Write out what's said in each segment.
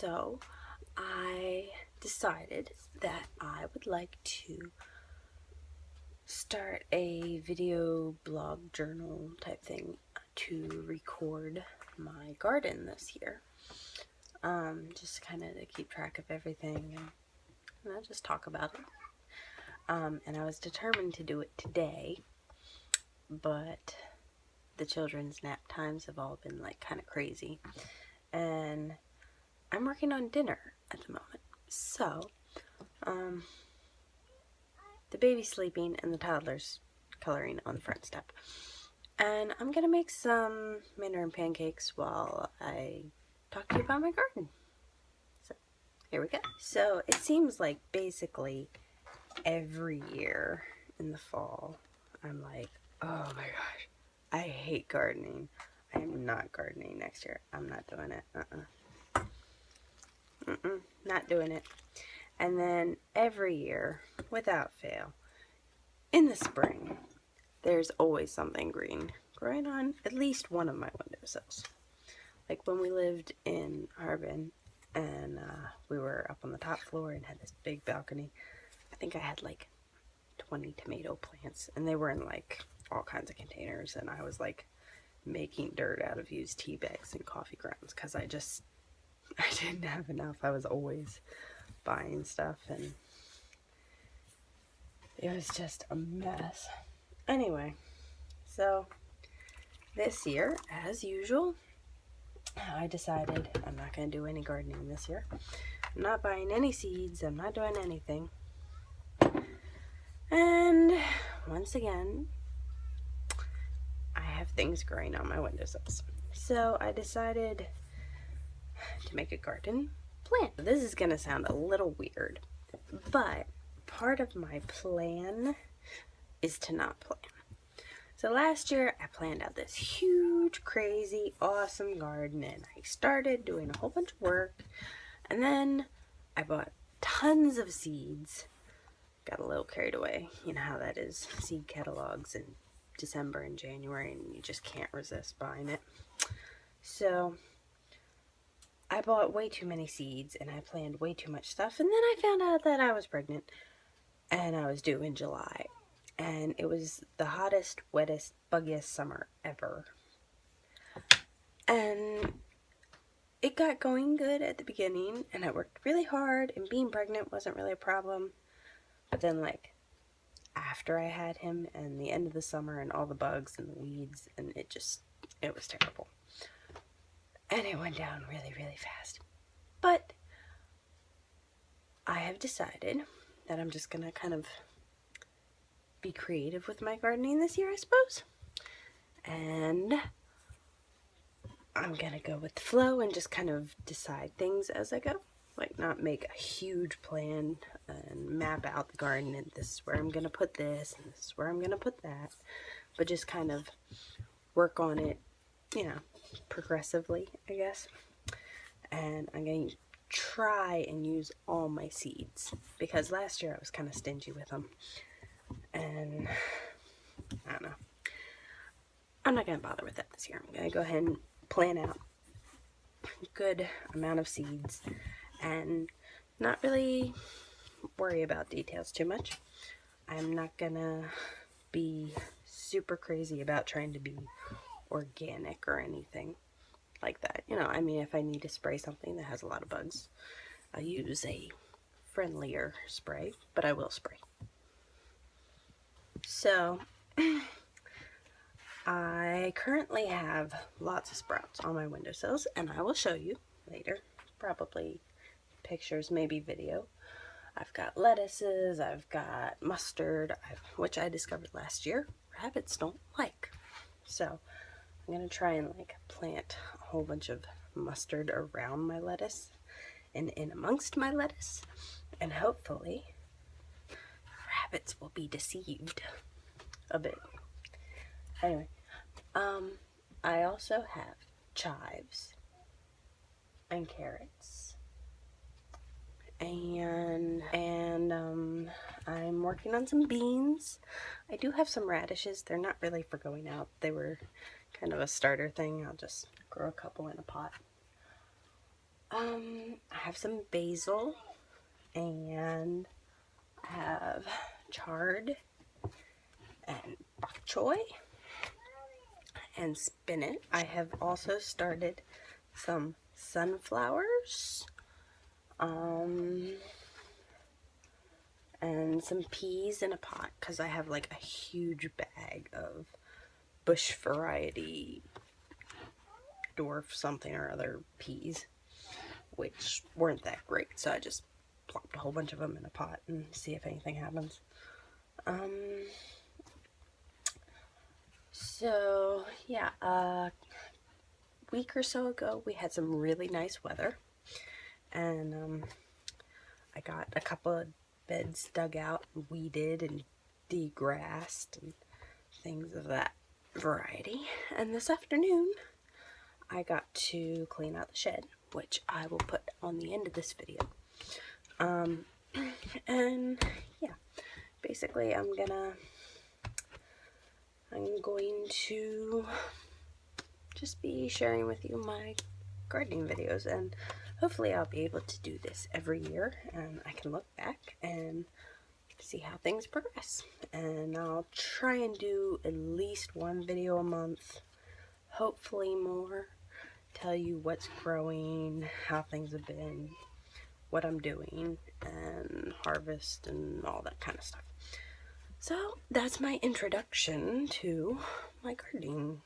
So I decided that I would like to start a video blog journal type thing to record my garden this year. Just kind of to keep track of everything and just talk about it. And I was determined to do it today, but the children's nap times have all been like kind of crazy, and I'm working on dinner at the moment. So, the baby's sleeping and the toddler's coloring on the front step. And I'm gonna make some mandarin pancakes while I talk to you about my garden. So, here we go. So, it seems like basically every year in the fall, I'm like, oh my gosh, I hate gardening. I am not gardening next year. I'm not doing it. Not doing it. And then every year, without fail, in the spring, there's always something green growing on at least one of my windowsills. Like when we lived in Harbin and we were up on the top floor and had this big balcony, I think I had like 20 tomato plants, and they were in like all kinds of containers, and I was like making dirt out of used tea bags and coffee grounds because I didn't have enough. I was always buying stuff and it was just a mess. Anyway, so this year, as usual, I decided I'm not going to do any gardening this year. I'm not buying any seeds. I'm not doing anything. And once again, I have things growing on my windowsills. So I decided to make a garden plant. This is going to sound a little weird, but part of my plan is to not plan. So last year I planned out this huge, crazy, awesome garden, and I started doing a whole bunch of work, and then I bought tons of seeds. Got a little carried away. You know how that is. Seed catalogs in December and January, and you just can't resist buying it. So I bought way too many seeds, and I planned way too much stuff, and then I found out that I was pregnant, and I was due in July. And it was the hottest, wettest, buggiest summer ever. And it got going good at the beginning, and I worked really hard, and being pregnant wasn't really a problem. But then, like, after I had him, and the end of the summer, and all the bugs and the weeds, and it was terrible. And it went down really, really fast. But I have decided that I'm just gonna kind of be creative with my gardening this year, I suppose. And I'm gonna go with the flow and just kind of decide things as I go. Like, not make a huge plan and map out the garden and this is where I'm gonna put this and this is where I'm gonna put that, but just kind of work on it, you know, progressively, I guess. And I'm going to try and use all my seeds, because last year I was kind of stingy with them, and I don't know. I'm not going to bother with that this year. I'm going to go ahead and plan out a good amount of seeds and not really worry about details too much. I'm not going to be super crazy about trying to be organic or anything like that. You know, I mean, if I need to spray something that has a lot of bugs, I'll use a friendlier spray, but I will spray. So, I currently have lots of sprouts on my windowsills, and I will show you later, probably pictures, maybe video. I've got lettuces, I've got mustard, which I discovered last year rabbits don't like. So I'm going to try and like plant a whole bunch of mustard around my lettuce and in amongst my lettuce, and hopefully rabbits will be deceived a bit. Anyway, I also have chives and carrots, and I'm working on some beans. I do have some radishes. They're not really for going out. They were kind of a starter thing. I'll just grow a couple in a pot. I have some basil, and I have chard and bok choy and spinach. I have also started some sunflowers, and some peas in a pot, because I have like a huge bag of bush variety dwarf something or other peas, which weren't that great, so I just plopped a whole bunch of them in a pot and see if anything happens. So yeah, a week or so ago we had some really nice weather, and I got a couple of beds dug out and weeded and degrassed and things of that variety. And this afternoon I got to clean out the shed, which I will put on the end of this video. And yeah, basically I'm going to just be sharing with you my gardening videos, and hopefully I'll be able to do this every year and I can look back and see how things progress. And I'll try and do at least one video a month, hopefully more, tell you what's growing, how things have been, what I'm doing, and harvest and all that kind of stuff. So that's my introduction to my gardening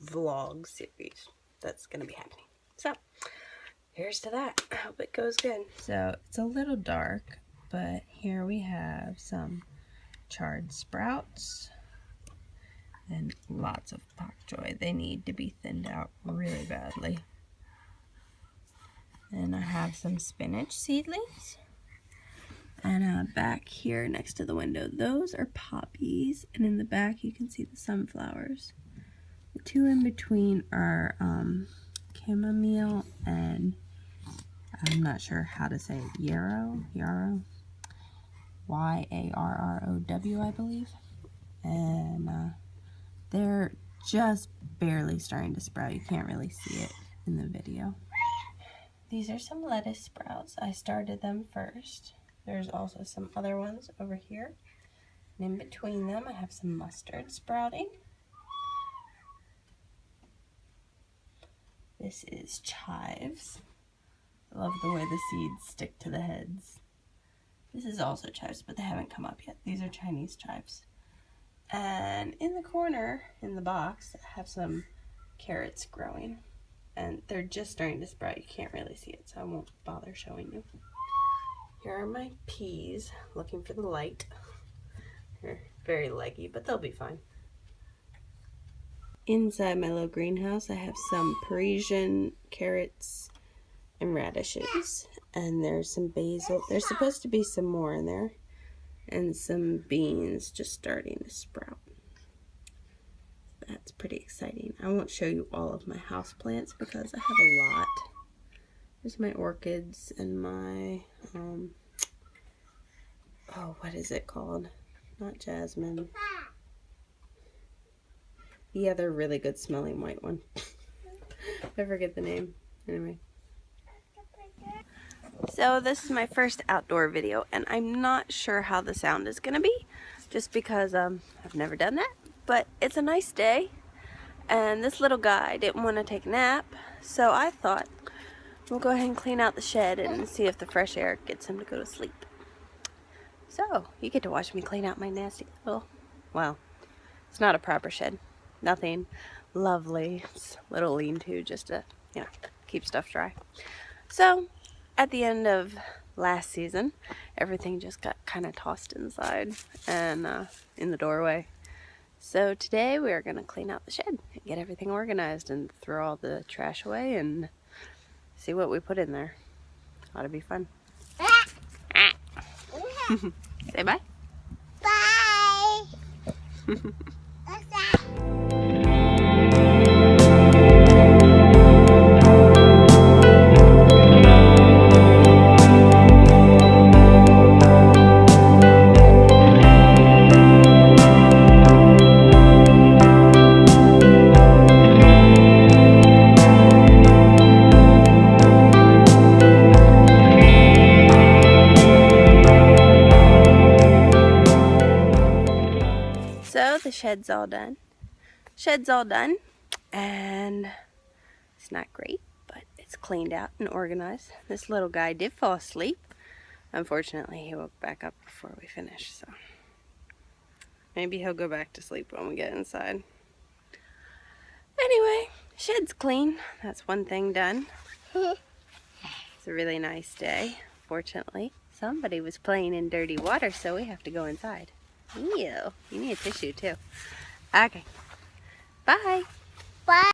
vlog series that's going to be happening. So here's to that. I hope it goes good. So it's a little dark, but here we have some chard sprouts and lots of bok choy. They need to be thinned out really badly. And I have some spinach seedlings. And back here next to the window, those are poppies. And in the back you can see the sunflowers. The two in between are chamomile and I'm not sure how to say it, yarrow, Y-A-R-R-O-W, I believe. And they're just barely starting to sprout. You can't really see it in the video. These are some lettuce sprouts. I started them first. There's also some other ones over here. And in between them, I have some mustard sprouting. This is chives. I love the way the seeds stick to the heads. This is also chives, but they haven't come up yet. These are Chinese chives. And in the corner, in the box, I have some carrots growing. And they're just starting to sprout. You can't really see it, so I won't bother showing you. Here are my peas, looking for the light. They're very leggy, but they'll be fine. Inside my little greenhouse, I have some Parisian carrots and radishes. And there's some basil. There's supposed to be some more in there. And some beans just starting to sprout. That's pretty exciting. I won't show you all of my houseplants because I have a lot. There's my orchids and my, what is it called? Not jasmine. The other really good smelling white one. I forget the name. Anyway. So this is my first outdoor video, and I'm not sure how the sound is going to be, just because I've never done that. But it's a nice day, and this little guy didn't want to take a nap, so I thought we'll go ahead and clean out the shed and see if the fresh air gets him to go to sleep. So you get to watch me clean out my nasty little, well, it's not a proper shed, nothing lovely, it's a little lean-to just to, keep stuff dry. So at the end of last season, everything just got kind of tossed inside and in the doorway. So today we are going to clean out the shed and get everything organized and throw all the trash away and see what we put in there. Ought to be fun. Say bye. Bye. shed's all done. Shed's all done, and it's not great, but it's cleaned out and organized. This little guy did fall asleep. Unfortunately, he woke back up before we finished, so maybe he'll go back to sleep when we get inside. Anyway, shed's clean. That's one thing done. It's a really nice day. Fortunately, somebody was playing in dirty water, so we have to go inside. Ew, you need a tissue too. Okay. Bye. Bye.